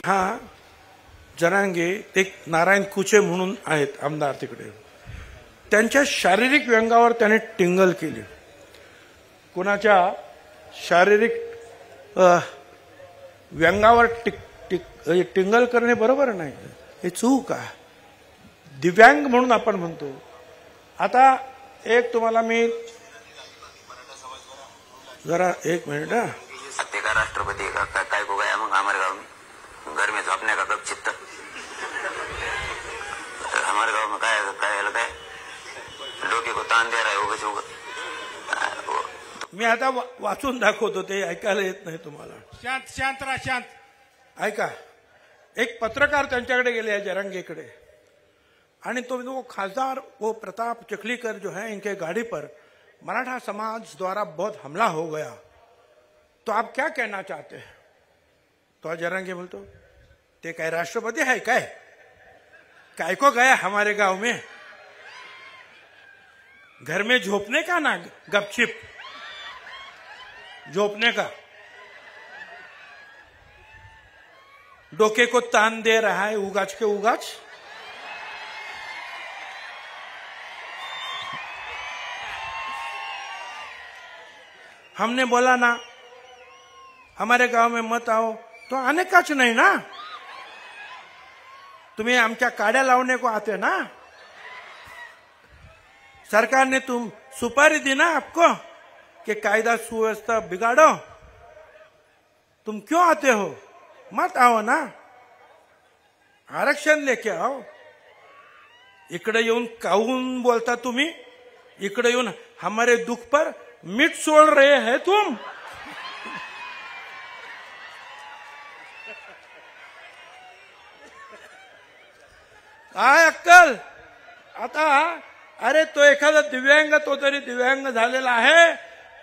हा जरांगे एक नारायण कुचे म्हणून आहेत आमदार तिकडे, त्यांच्या शारीरिक व्यंगावर त्याने टिंगल केली. कोणाच्या शारीरिक व्यंगावर टिंगल करणे बरोबर नाही, हे चूक आहे. दिव्यांग म्हणून आपण म्हणतो. आता एक तुम्हाला मी जरा एक मिनिट सत्य का राष्ट्रपति का काय को गया मग हमारे गांव में घर में अपने का कब चित्त हमारे गांव में काय लगता है डोके को तान दे रहा है होगा. मी आता वाचून दाखवतो, ते ऐकायला येत नाही तुम्हाला. शांत शांत रहा शांत. ऐका, एक पत्रकार त्यांच्याकडे गेले आहे जरांगेकडे, आणि तो खासदार वो प्रताप चिखलीकर जो है, इनके गाड़ी पर मराठा समाज द्वारा बहुत हमला हो गया, तो आप क्या कहना चाहते हैं? तो जरांगे बोलतो, ते काय राष्ट्रपति है काय को गया हमारे गांव में? घर में झोपने का ना, गपचिप झोपने का. डोके को तान दे रहा है उगाच के उगाच. हमने बोला ना हमारे गांव में मत आओ, तो आने काच नहीं ना. तुम्हें आमच्या काड्या लावने को आते ना. सरकार ने तुम सुपारी दी ना आपको कि कायदा सुव्यवस्था बिगाड़ो, तुम क्यों आते हो? मत आओ ना, आरक्षण लेके आओ. इकडे येऊन काहून बोलता तुम्ही? इकडे येऊन हमारे दुख पर मीठ सोड रहे हैं तुम. काय अक्कल आता? अरे तो एखादा दिव्यांग, तो तरी दिव्यांग झालेला आहे,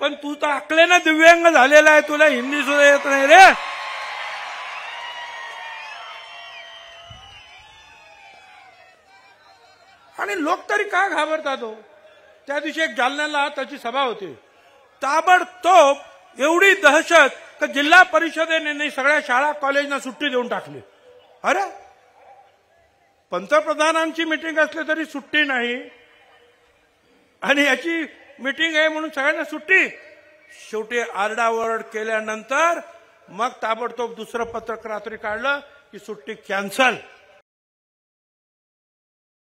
पण तू तर अकलेनं दिव्यांग झालेला आहे, तुला हिंदी सुद्धा येत नाही रे. आणि लोक तरी का घाबरतात हो? त्या दिवशी एक जालन्याला त्याची सभा होती, ताबडतोब एवढी दहशत का जिल्हा परिषदेने सगळ्या शाळा कॉलेजना सुट्टी देऊन टाकली. अरे पंतप्रधानांची मीटिंग असली तरी सुट्टी नाही, आणि याची मीटिंग आहे म्हणून सगळ्यांना सुट्टी. शेवटी आरडाओरड केल्यानंतर मग ताबडतोब दुसरं पत्रक रात्री काढलं की सुट्टी कॅन्सल.